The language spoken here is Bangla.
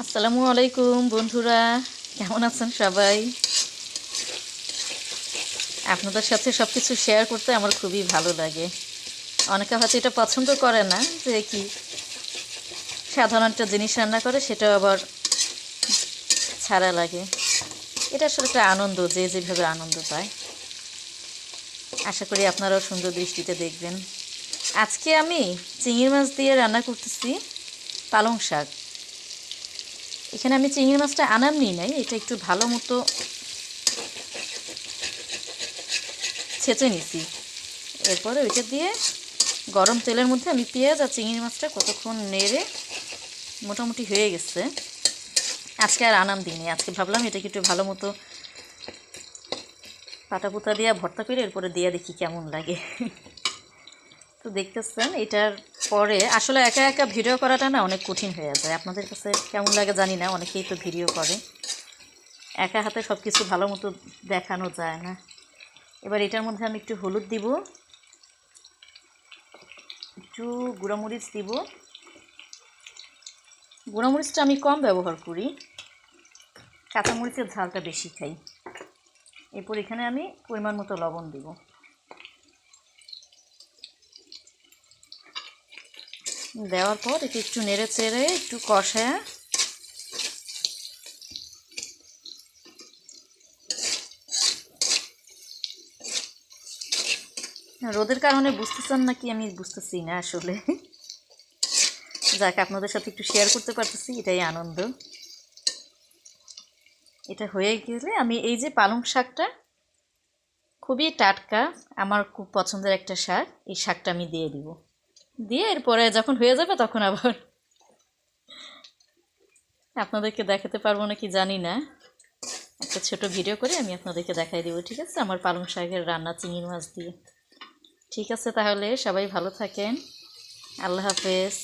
আসসালামু আলাইকুম বন্ধুরা, কেমন আছেন সবাই? আপনাদের সাথে সব কিছু শেয়ার করতে আমার খুবই ভালো লাগে। অনেকে হয়তো এটা পছন্দ করে না, যে কি সাধারণ একটা জিনিস রান্না করে সেটাও আবার ছাড়া লাগে। এটা আসলে একটা আনন্দ, যে যেভাবে আনন্দ পায়। আশা করি আপনারাও সুন্দর দৃষ্টিতে দেখবেন। আজকে আমি চিংড়ি মাছ দিয়ে রান্না করতেছি পালং শাক। এখানে আমি চিংড়ি মাছটা আনাম নিই নাই, এটা একটু ভালো মতো ছেঁচে নিছি। এরপরে ওইটা দিয়ে গরম তেলের মধ্যে আমি পেঁয়াজ আর চিংড়ি মাছটা কতক্ষণ নেড়ে মোটামুটি হয়ে গেছে। আজকে আর আনাম দিইনি, আজকে ভাবলাম এটাকে একটু ভালো মতো পাটা পুতা দিয়ে ভর্তা করে এরপরে দিয়ে দেখি কেমন লাগে। তো দেখতেছেন, এটার পরে আসলে একা একা ভিডিও করাটা না অনেক কঠিন হয়ে যায়। আপনাদের কাছে কেমন লাগে জানি না, অনেকেই তো ভিডিও করে, একা হাতে সব কিছু ভালো মতো দেখানো যায় না। এবার এটার মধ্যে আমি একটু হলুদ দিব, একটু গুঁড়ামরিচ দিব। গুঁড়ামরিচটা আমি কম ব্যবহার করি, কাঁচামরিচের ঝালটা বেশি খাই। এরপর এখানে আমি পরিমাণ মতো লবণ দিব। দেওয়ার পর এটা একটু নেড়ে চেড়ে একটু কষায় রোদের কারণে বুঝতেছেন নাকি আমি বুঝতেছি না আসলে। যাক, আপনাদের সাথে একটু শেয়ার করতে পারতেছি, এটাই আনন্দ। এটা হয়ে গেলে আমি এই যে পালং শাকটা খুবই টাটকা, আমার খুব পছন্দের একটা শাক, এই শাকটা আমি দিয়ে দিব। দিয়ে এরপরে যখন হয়ে যাবে তখন আবার আপনাদেরকে দেখাতে পারবো নাকি জানি না, একটা ছোট ভিডিও করে আমি আপনাদেরকে দেখাই দেবো। ঠিক আছে, আমার পালং শাকের রান্না চিংড়ি মাছ দিয়ে। ঠিক আছে, তাহলে সবাই ভালো থাকেন। আল্লাহ হাফেজ।